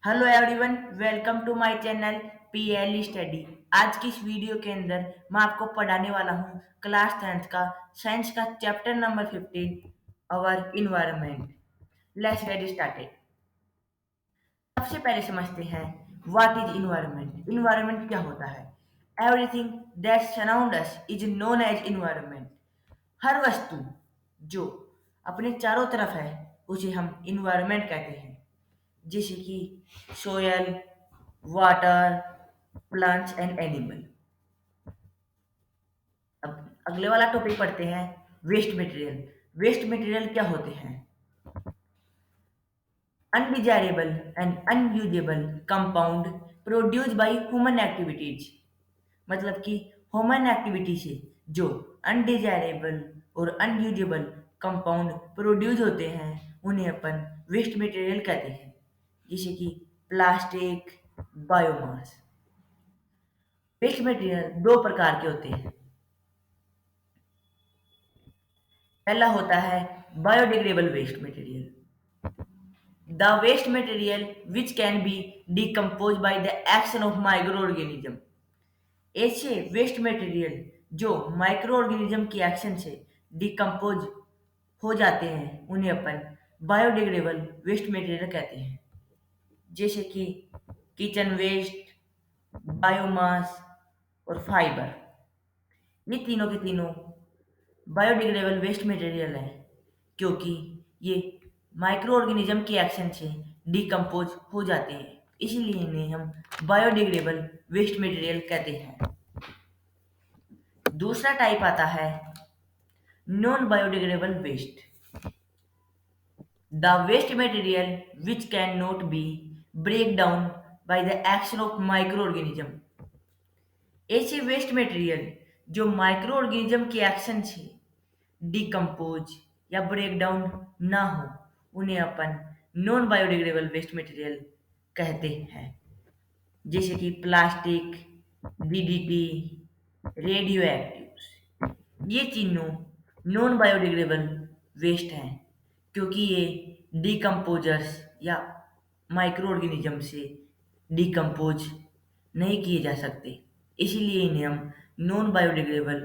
Hello everyone, welcome to my channel PL study. आज की इस वीडियो के अंदर मैं आपको पढ़ाने वाला हूँ क्लास 10th का साइंस का chapter number 15 our environment. Let's get started. सबसे पहले समझते हैं व्हाट इज इन्वायरमेंट। इन्वायरमेंट क्या होता है? Everything that surround us is known as environment. हर वस्तु जो अपने चारों तरफ है उसे हम इन्वायरमेंट कहते हैं, जैसे कि soil, water, plants and animal. अब अगले वाला टॉपिक पढ़ते हैं, वेस्ट मटेरियल। वेस्ट मटेरियल क्या होते हैं? Undesirable and unusable compound produce by human activities. मतलब कि ह्यूमन एक्टिविटी से जो अनडिजायरेबल और अनयूजेबल कंपाउंड प्रोड्यूस होते हैं उन्हें अपन वेस्ट मटेरियल कहते हैं, जैसे कि प्लास्टिक, बायोमास। वेस्ट मटेरियल दो प्रकार के होते हैं। पहला होता है biodegradable waste material, the waste material which can be decompose by the action of microorganism. ऐसे वेस्ट मटेरियल जो माइक्रो ऑर्गेनिज्म की एक्शन से डिकम्पोज हो जाते हैं उन्हें अपन बायोडिग्रेडेबल वेस्ट मटेरियल कहते हैं, जैसे कि किचन वेस्ट, बायोमास और फाइबर। ये तीनों के तीनों बायोडिग्रेडेबल वेस्ट मटेरियल है, क्योंकि ये माइक्रो ऑर्गेनिज्म के एक्शन से डिकम्पोज हो जाते हैं, इसीलिए इन्हें हम बायोडिग्रेडेबल वेस्ट मटेरियल कहते हैं। दूसरा टाइप आता है non biodegradable waste, the waste material which can not be break down by the action of microorganism. ऐसे वेस्ट मटेरियल जो माइक्रो ऑर्गेनिज्म के एक्शन से डिकम्पोज या ब्रेक डाउन ना हो उन्हें अपन नॉन बायोडिग्रेडेबल वेस्ट मटेरियल कहते हैं, जैसे कि प्लास्टिक, डीडीटी, रेडियो एक्टिव। ये तीनों नॉन बायोडिग्रेडेबल वेस्ट हैं, क्योंकि ये डिकम्पोजर्स या माइक्रो ऑर्गेनिज्म से डिकम्पोज नहीं किए जा सकते, इसीलिए इन्हें हम नॉन बायोडिग्रेडेबल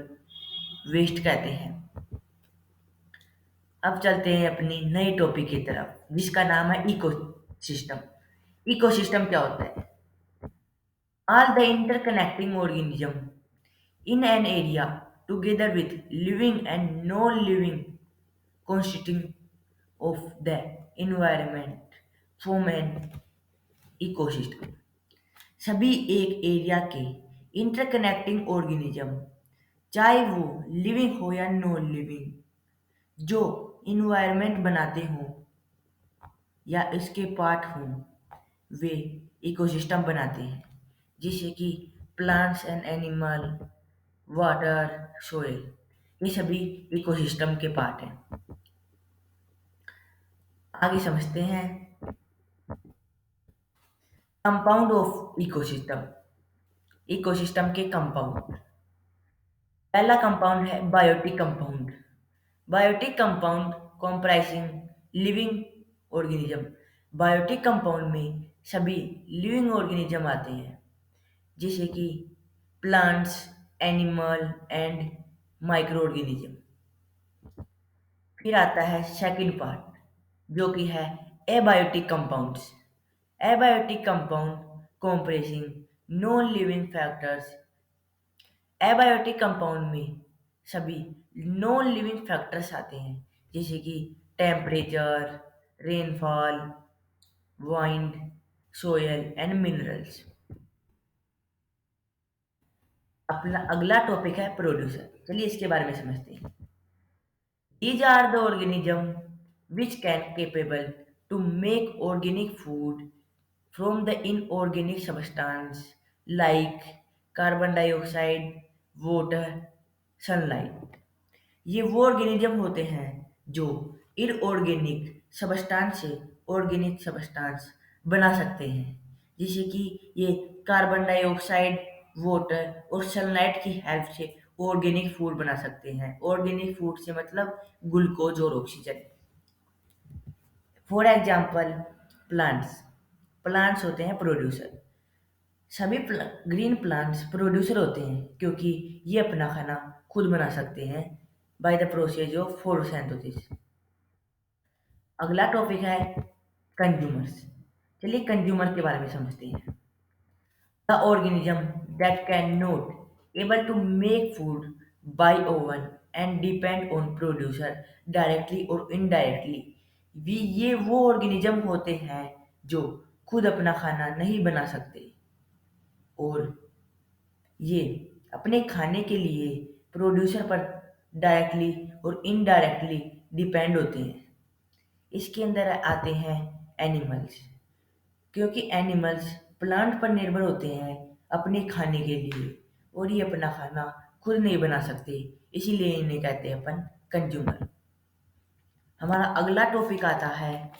वेस्ट कहते हैं। अब चलते हैं अपनी नई टॉपिक की तरफ, जिसका नाम है इकोसिस्टम। इकोसिस्टम क्या होता है? All the interconnecting organisms in an area together with living and non-living constituting of the environment form an ecosystem। सभी एक एरिया के इंटरकनेक्टिंग ऑर्गेनिज्म, चाहे वो लिविंग हो या नॉन लिविंग, जो इन्वायरमेंट बनाते हों या इसके पार्ट हों, वे इकोसिस्टम बनाते हैं, जैसे कि plants and animal, water, soil. ये सभी इकोसिस्टम के पार्ट हैं। आगे समझते हैं कंपाउंड ऑफ इकोसिस्टम। इकोसिस्टम के कंपाउंड। पहला कंपाउंड है biotic compound. Biotic compound comprising living organism. Biotic compound में सभी लिविंग ऑर्गेनिज्म आते हैं, जैसे कि plants, animal and micro organism. फिर आता है सेकंड पार्ट, जो कि है abiotic compounds. Abiotic compound compressing non living factors. Abiotic compound में सभी नॉन लिविंग फैक्टर्स आते हैं, जैसे कि temperature, rainfall, wind, soil and minerals. अपना अगला टॉपिक है प्रोड्यूसर। चलिए इसके बारे में समझते हैं। These are the organisms which can capable to make organic food from the inorganic substance like carbon dioxide, water, sunlight। ये वो ऑर्गेनिज्म होते हैं जो इनऑर्गेनिक सब्सटेंस से ऑर्गेनिक सब्सटेंस बना सकते हैं, जैसे कि ये कार्बन डाइऑक्साइड, वाटर और सनलाइट की हेल्प से ऑर्गेनिक फूड बना सकते हैं। ऑर्गेनिक फूड से मतलब ग्लूकोज और oxygen. For example plants. Plants होते हैं प्रोड्यूसर। सभी ग्रीन प्लांट्स प्रोड्यूसर होते हैं क्योंकि ये अपना खाना खुद बना सकते हैं by the process of photosynthesis. अगला टॉपिक है कंज्यूमर्स। चलिए कंज्यूमर के बारे में समझते हैं। The organism that cannot able to make food by own and depend on producer directly or indirectly। भी ये वो ऑर्गेनिज्म होते हैं जो खुद अपना खाना नहीं बना सकते और ये अपने खाने के लिए प्रोड्यूसर पर डायरेक्टली और इनडायरेक्टली डिपेंड होते हैं। इसके अंदर आते हैं एनिमल्स, क्योंकि एनिमल्स प्लांट पर निर्भर होते हैं अपने खाने के लिए और ये अपना खाना खुद नहीं बना सकते, इसीलिए इन्हें कहते हैं अपन कंज्यूमर। हमारा अगला टॉपिक आता है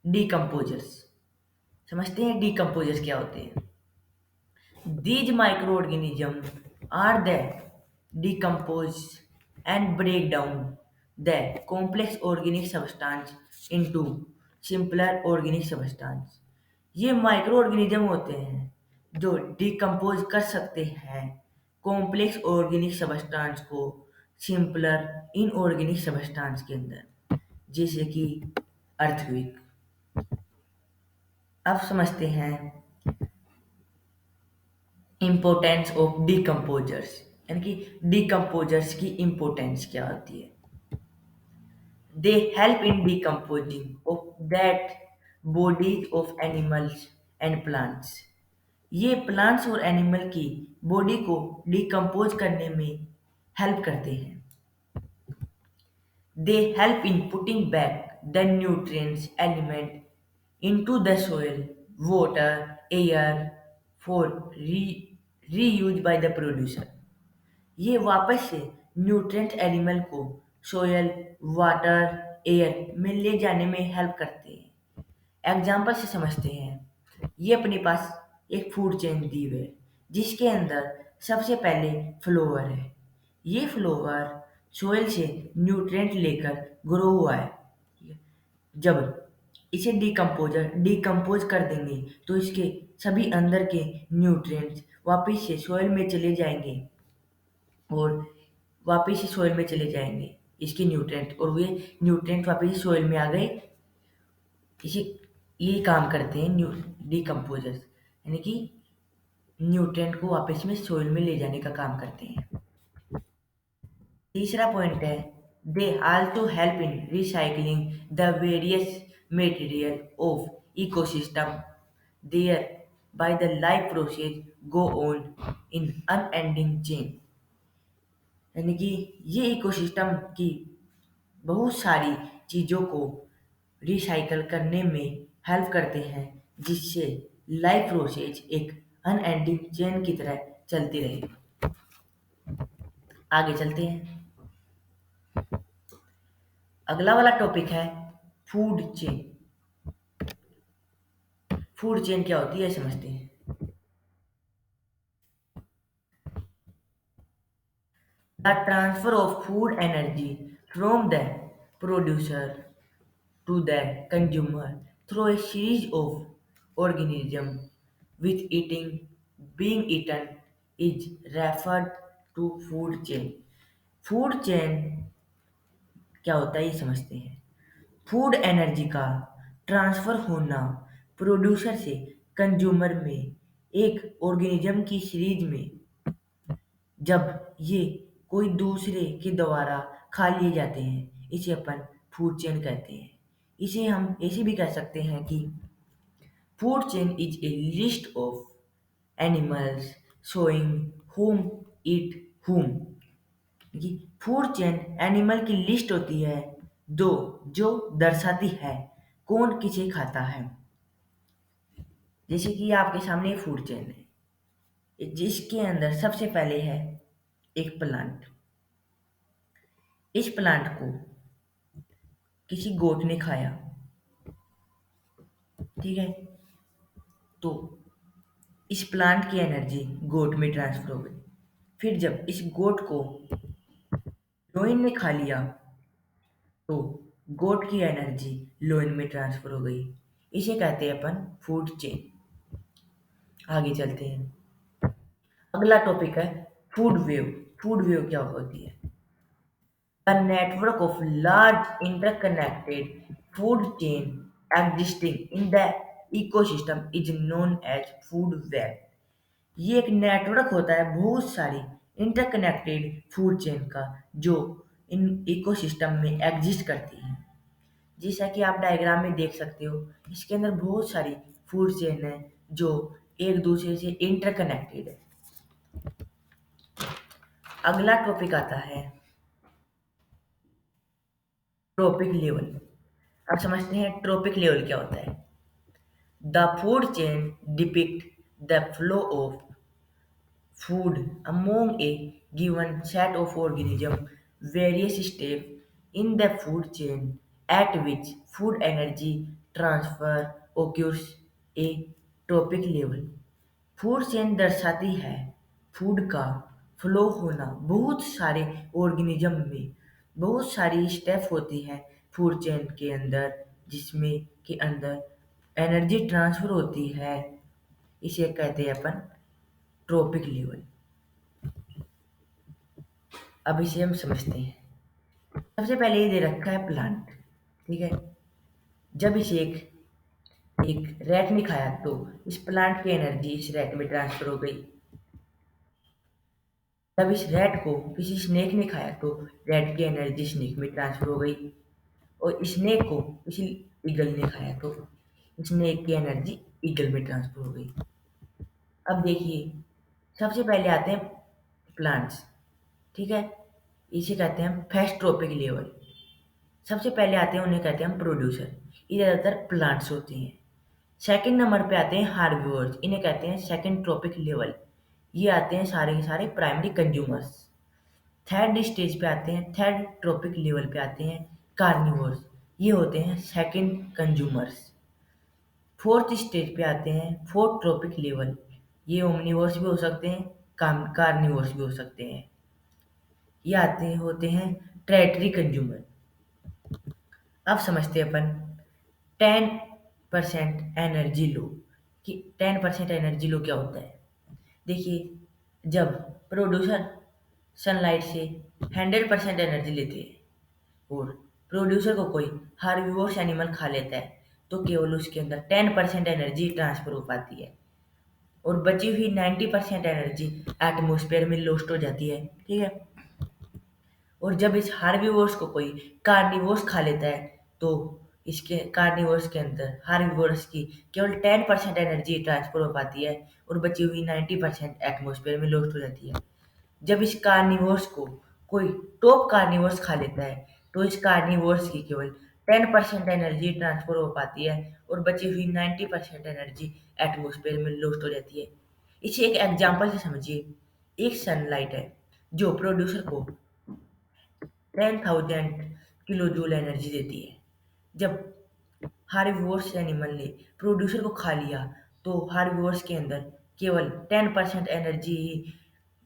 डीकम्पोजर्स। समझते हैं डीकम्पोजर्स क्या होते हैं। These microorganisms are that decompose and break down the complex organic substance into simpler organic substance। ये माइक्रो ऑर्गेनिज्म होते हैं जो डिकम्पोज कर सकते हैं कॉम्प्लेक्स ऑर्गेनिक सब्सटेंस को सिंपलर इनऑर्गेनिक सब्सटेंस के अंदर, जैसे कि अर्थक्वेक। अब समझते हैं इम्पोर्टेंस ऑफ डिकम्पोजर्स, यानी कि डिकम्पोजर्स की इम्पोर्टेंस क्या होती है। They help in decomposing of that bodies of animals and plants. ये प्लांट्स और एनिमल की बॉडी को डिकम्पोज करने में हेल्प करते हैं। They help in putting back the nutrients element into the soil, water, air for reuse by the producer। ये वापस से न्यूट्रिएंट एलिमेंट को सोयल, वाटर, एयर में ले जाने में हेल्प करते हैं। एग्जाम्पल से समझते हैं। ये अपने पास एक फूड चेन दी हुई है जिसके अंदर सबसे पहले फ्लोवर है। ये फ्लोवर सोयल से न्यूट्रिएंट लेकर ग्रो हुआ है। जब इसे डिकम्पोज कर देंगे तो इसके सभी अंदर के न्यूट्रिएंट्स वापस से सोयल में चले जाएंगे और वापस से सोयल में चले जाएंगे इसके न्यूट्रिएंट, और वे न्यूट्रिएंट वापस सोयल में आ गए। इसी ये काम करते हैं न्यू डिकम्पोजर्स, यानी कि न्यूट्रिएंट को वापस में सोइल में ले जाने का काम करते हैं। तीसरा पॉइंट है they also help in recycling the various material of ecosystem thereby the life process go on in unending chain. यानी कि ये इकोसिस्टम की बहुत सारी चीज़ों को रिसाइकल करने में हेल्प करते हैं जिससे लाइफ प्रोसेस एक अनएंडिंग चेन की तरह चलती रहे। आगे चलते हैं। अगला वाला टॉपिक है फूड चेन। फूड चेन क्या होती है समझते हैं। The transfer of food energy from the producer to the consumer through a series of organisms with eating being eaten is referred to food chain। Food chain क्या होता है ये समझते हैं। फूड एनर्जी का ट्रांसफर होना प्रोड्यूसर से consumer में एक ऑर्गेनिज्म की सीरीज में, जब ये कोई दूसरे के द्वारा खा लिए जाते हैं इसे अपन फूड चेन कहते हैं। इसे हम ऐसे भी कह सकते हैं कि food chain is a list of animals showing whom eat whom। कि फूड चेन एनिमल की लिस्ट होती है दो जो दर्शाती है कौन किसे खाता है। जैसे कि आपके सामने फूड चेन है जिसके अंदर सबसे पहले है एक प्लांट। इस प्लांट को किसी गोट ने खाया, ठीक है, तो इस प्लांट की एनर्जी गोट में ट्रांसफर हो गई। फिर जब इस गोट को लोइन ने खा लिया तो गोट की एनर्जी लोइन में ट्रांसफर हो गई। इसे कहते हैं अपन फूड चेन। आगे चलते हैं। अगला टॉपिक है फूड वेव। फूड वेव क्या होती है? The network of large interconnected food chain existing in the ecosystem is known as food web. ये एक नेटवर्क होता है बहुत सारी इंटरकनेक्टेड फूड चेन का, जो इन इकोसिस्टम में एग्जिस्ट करती है। जैसा कि आप डायग्राम में देख सकते हो, इसके अंदर बहुत सारी फूड चेन है जो एक दूसरे से इंटरकनेक्टेड है। अगला टॉपिक आता है ट्रॉपिक लेवल। अब समझते हैं ट्रॉपिक लेवल क्या होता है। The food chain depict the flow of food among a given set of organisms, various steps in the food chain at which food energy transfer occurs a topic level। Food chain दर्शाती है food का flow होना बहुत सारे organism में। बहुत सारी step होती हैं फूड चेन के अंदर, जिसमें के अंदर एनर्जी ट्रांसफर होती है। इसे कहते हैं अपन ट्रॉपिक लेवल। अब इसे हम समझते हैं। सबसे पहले ये दे रखा है प्लांट, ठीक है। जब इसे एक रैट ने खाया तो इस प्लांट की एनर्जी इस रैट में ट्रांसफर हो गई। तब इस रैट को किसी स्नेक ने खाया तो रैट की एनर्जी स्नेक में ट्रांसफर हो गई। और स्नेक को किसी ईगल ने खाया तो स्नेक की एनर्जी ईगल में ट्रांसफर हो गई। अब देखिए, सबसे पहले आते हैं प्लांट्स, ठीक है। इसे कहते हैं फर्स्ट ट्रॉपिक लेवल। सबसे पहले आते हैं उन्हें कहते हैं हम प्रोड्यूसर। ये ज़्यादातर प्लांट्स होते हैं। सेकंड नंबर पे आते हैं हार्बिवर्स, इन्हें कहते हैं सेकंड ट्रॉपिक लेवल। ये आते हैं सारे के सारे प्राइमरी कंज्यूमर्स। थर्ड स्टेज पे आते हैं, थर्ड ट्रॉपिक लेवल पे आते हैं कार्निवोर्स। ये होते हैं सेकंड कंज्यूमर्स। फोर्थ स्टेज पे आते हैं फोर्थ ट्रॉपिक लेवल। ये ओमनिवोर्स भी हो सकते हैं, कार्निवोर्स भी हो सकते हैं। ये आते होते हैं टेरेटरी कंज्यूमर। अब समझते हैं अपन 10% एनर्जी लो कि 10% एनर्जी लो क्या होता है। देखिए, जब प्रोड्यूसर सनलाइट से 100% एनर्जी लेते हैं और प्रोड्यूसर को कोई हार्बिवोरस एनिमल खा लेता है तो केवल उसके अंदर 10% एनर्जी ट्रांसफर हो पाती है और बची हुई 90% एनर्जी एटमॉस्फेयर में लॉस्ट हो जाती है, ठीक है। और जब इस हार्बिवोर्स को कोई कार्निवोर्स खा लेता है तो इसके कार्निवोर्स के अंदर हार्बिवोर्स की केवल 10% एनर्जी ट्रांसफर हो पाती है और बची हुई 90% एटमॉस्फेयर में लॉस्ट हो जाती है। जब इस कार्निवोर्स को कोई टॉप कार्निवोर्स खा लेता है तो इस कार्निवोर्स की केवल 10% एनर्जी ट्रांसफर हो पाती है और बची हुई 90% एनर्जी एटमॉस्फेयर में लॉस्ट हो जाती है। इसे एक एग्जांपल से समझिए। एक सनलाइट है जो प्रोड्यूसर को 10,000 किलो जूल एनर्जी देती है। जब हार्बिवोरस एनिमल ने प्रोड्यूसर को खा लिया तो हार्बिवोरस के अंदर केवल 10% एनर्जी ही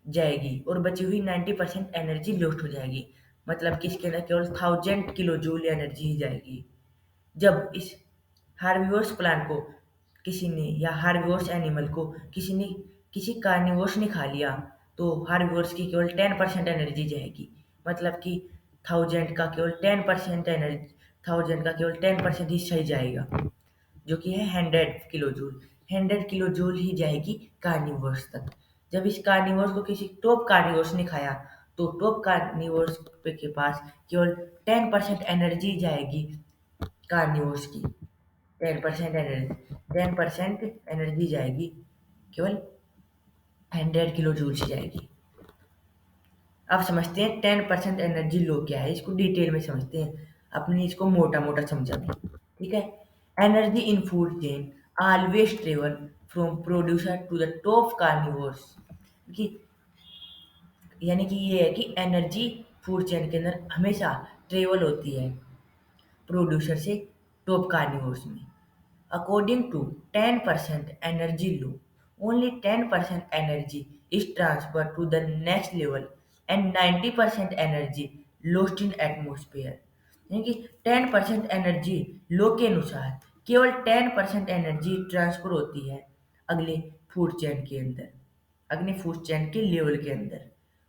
जाएगी और बची हुई 90% एनर्जी लॉस्ट हो जाएगी। मतलब कि इसके अंदर केवल 1000 किलो जूल एनर्जी ही जाएगी। जब इस हार्बिवोरस प्लांट को किसी ने या हार्बिवोरस एनिमल को किसी कार्निवोरस ने खा लिया तो हार्बिवोरस की केवल 10% एनर्जी जाएगी। मतलब कि 1000 का केवल 10% एनर्जी, 1000 का केवल 10% हिस्सा ही जाएगा, जो कि है 100 किलो जूल। 100 किलो जूल ही जाएगी कार्निवोरस तक। जब इस कार्निवोरस को किसी टॉप कार्निवोरस ने खाया तो टॉप कार्निवोरस के पास केवल 10% एनर्जी जाएगी कार्निवोरस की। 10% एनर्जी, 10% एनर्जी जाएगी, केवल 100 किलो जूल से जाएगी। अब समझते हैं 10% एनर्जी लो क्या है, इसको डिटेल में समझते हैं। अपने इसको मोटा मोटा समझा दें, ठीक है। Energy in food chain always travel from producer to the top carnivores. कि यानी कि ये है कि एनर्जी फूड चेन के अंदर हमेशा ट्रेवल होती है प्रोड्यूसर से टॉप कार्निवोर्स में। According to 10% energy low, only 10% energy is transferred to the next level and 90% energy lost in atmosphere। यानी कि 10% एनर्जी लो के अनुसार केवल 10% एनर्जी ट्रांसफर होती है अगले फूड चेन के अंदर, अगले फूड चेन के लेवल के अंदर,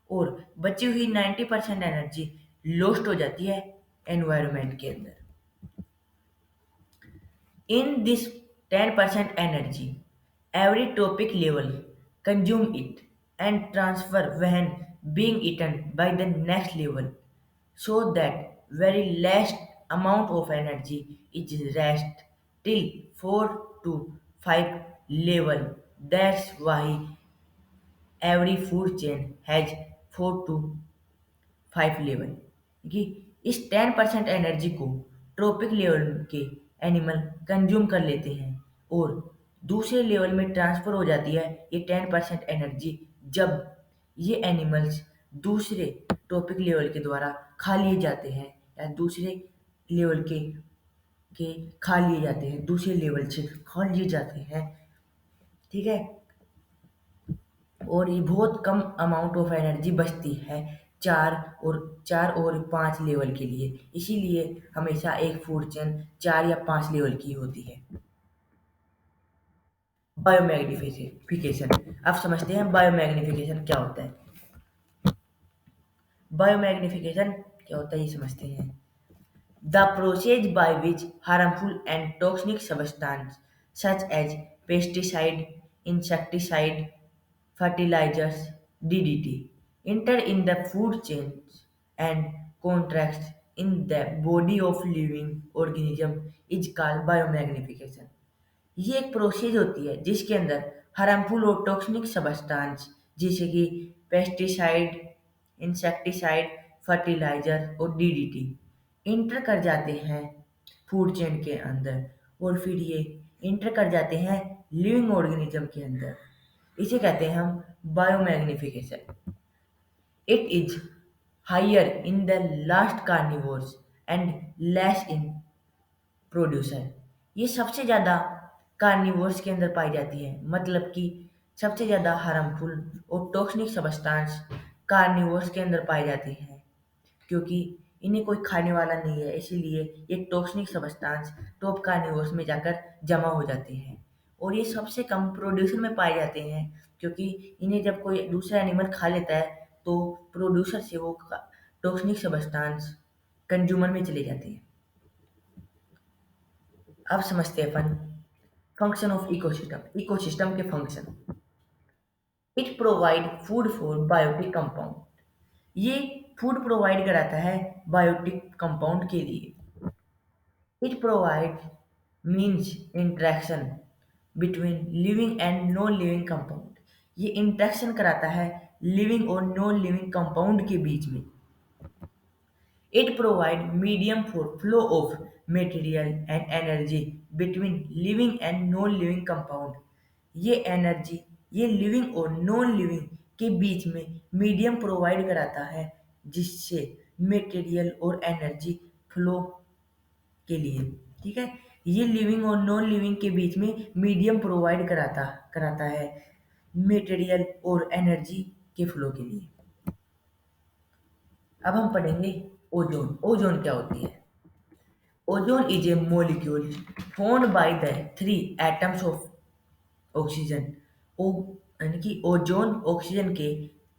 और बची हुई 90% एनर्जी लॉस्ट हो जाती है एनवायरनमेंट के अंदर। In this 10% energy, every topic level consume it and transfer when being eaten by the next level, so that very last amount of energy is rest till 4 to 5 level. That's why every food chain has 4 to 5 level कि इस 10% energy को trophic level के animal consume कर लेते हैं और दूसरे level में ट्रांसफर हो जाती है ये 10% एनर्जी जब ये एनिमल्स दूसरे ट्रोपिक लेवल के द्वारा खा लिए जाते हैं या दूसरे लेवल के खा लिए जाते हैं, दूसरे लेवल से खा लिए जाते हैं। ठीक है, और ये बहुत कम अमाउंट ऑफ एनर्जी बचती है चार चार और पाँच लेवल के लिए, इसीलिए हमेशा एक फूड चेन चार या पाँच लेवल की होती है। बायोमैग्निफिकेशन, अब समझते हैं बायोमैग्निफिकेशन क्या होता है। बायोमैग्निफिकेशन क्या होता है ये समझते हैं। The process by which harmful and toxic substance such as pesticide, insecticide, fertilizers DDT enter in the food chains and contracts in the body of living organism is called biomagnification। ये एक process होती है जिसके अंदर harmful और toxic substance जैसे कि pesticide, insecticide, fertiliser और डीडीटी इंटर कर जाते हैं फूड चेन के अंदर, और फिर ये इंटर कर जाते हैं लिविंग ऑर्गेनिज्म के अंदर। इसे कहते हैं हम biomagnification. It is higher in the last carnivores and less in producer. ये सबसे ज़्यादा कार्निवोर्स के अंदर पाई जाती है, मतलब कि सबसे ज़्यादा हार्मफुल और टॉक्सिक सब्सटेंस कार्निवोर्स के अंदर पाए जाते हैं, क्योंकि इन्हें कोई खाने वाला नहीं है, इसीलिए ये टॉक्सिक सब्सटेंस टॉप कार्निवोर्स में जाकर जमा हो जाते हैं। और ये सबसे कम प्रोड्यूसर में पाए जाते हैं, क्योंकि इन्हें जब कोई दूसरा एनिमल खा लेता है तो प्रोड्यूसर से वो टॉक्सिक सब्सटेंस कंज्यूमर में चले जाते हैं। अब समझते हैं अपन फंक्शन ऑफ इकोसिस्टम, इकोसिस्टम के function. It provide food for biotic compound, ये फूड प्रोवाइड कराता है बायोटिक कंपाउंड के लिए। It provide means interaction between living and non living compound, ये इंटरेक्शन कराता है लिविंग और नॉन लिविंग कंपाउंड के बीच में। It provide medium for flow of material and energy between living and non living compound, ये energy ये living और non living के बीच में मीडियम प्रोवाइड कराता है, जिससे मटेरियल और एनर्जी फ्लो के लिए। ठीक है, ये लिविंग और नॉन लिविंग के बीच में मीडियम प्रोवाइड कराता कराता है मटेरियल और एनर्जी के फ्लो के लिए। अब हम पढ़ेंगे ओजोन। ओजोन क्या होती है। Ozone is a molecule formed by the three atoms of oxygen. O यानी कि ओजोन ऑक्सीजन के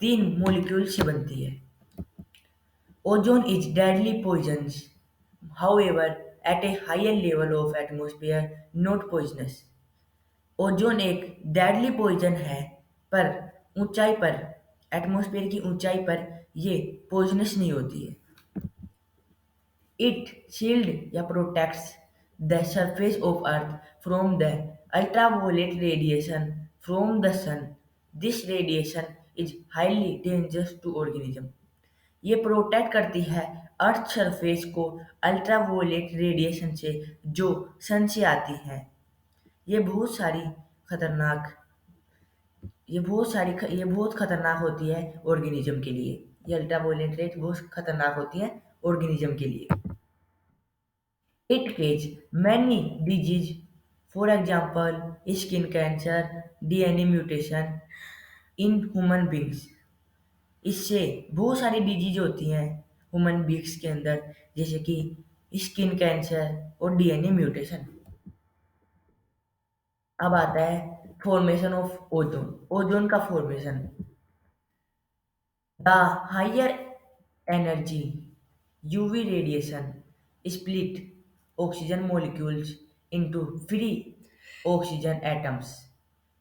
तीन मोलिक्यूल से बनती है। Ozone is deadly poisonous, however at a higher level of atmosphere not poisonous। Ozone एक डेडली पॉइजन है, पर ऊंचाई पर एटमॉस्फेयर की ऊंचाई पर ये पॉइजनस नहीं होती है। It shields या protects the surface of Earth from the ultraviolet radiation from the sun. This radiation is highly dangerous to organism। ये प्रोटेक्ट करती है अर्थ सरफेस को अल्ट्रावोलेट रेडिएशन से जो सन से आती है। ये बहुत सारी खतरनाक ये बहुत खतरनाक होती है ऑर्गेनिज्म के लिए। ये अल्ट्रावोलेट रेड बहुत खतरनाक होती है ऑर्गेनिज्म के लिए। It causes many diseases, for example, skin cancer, DNA mutation in human beings। इससे बहुत सारी डिजीज होती हैं ह्यूमन बींग्स के अंदर, जैसे कि स्किन कैंसर और डीएनए म्यूटेशन। अब आता है फॉर्मेशन ऑफ ओजोन। ओजोन का formation, the higher energy UV radiation split oxygen molecules into free oxygen atoms.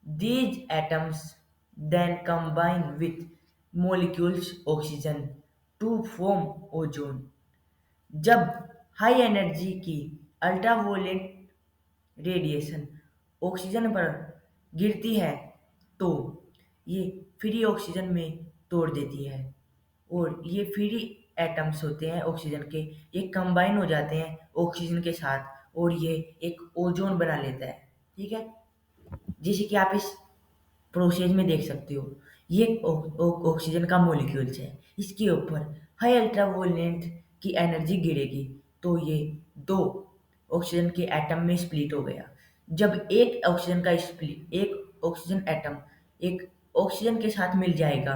These atoms then combine with molecules oxygen to form ozone. जब high energy की ultraviolet radiation oxygen पर गिरती है तो ये free oxygen में तोड़ देती है, और ये फ्री एटम्स होते हैं ऑक्सीजन के, ये कंबाइन हो जाते हैं ऑक्सीजन के साथ और ये एक ओजोन बना लेता है। ठीक है, जैसे कि आप इस प्रोसेस में देख सकते हो, ये ऑक्सीजन का मॉलिक्यूल्स है, इसके ऊपर हाई अल्ट्रावोलेंट की एनर्जी गिरेगी तो ये दो ऑक्सीजन के एटम में स्प्लिट हो गया। जब एक ऑक्सीजन एटम एक ऑक्सीजन के साथ मिल जाएगा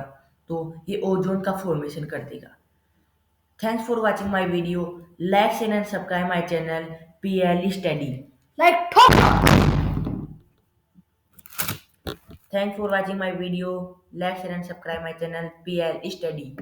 तो ये ओजोन का फॉर्मेशन कर देगा। Thanks for watching my video, like share and subscribe my channel PL study. Like Thanks for watching my video. Like, share and subscribe my channel PL Study.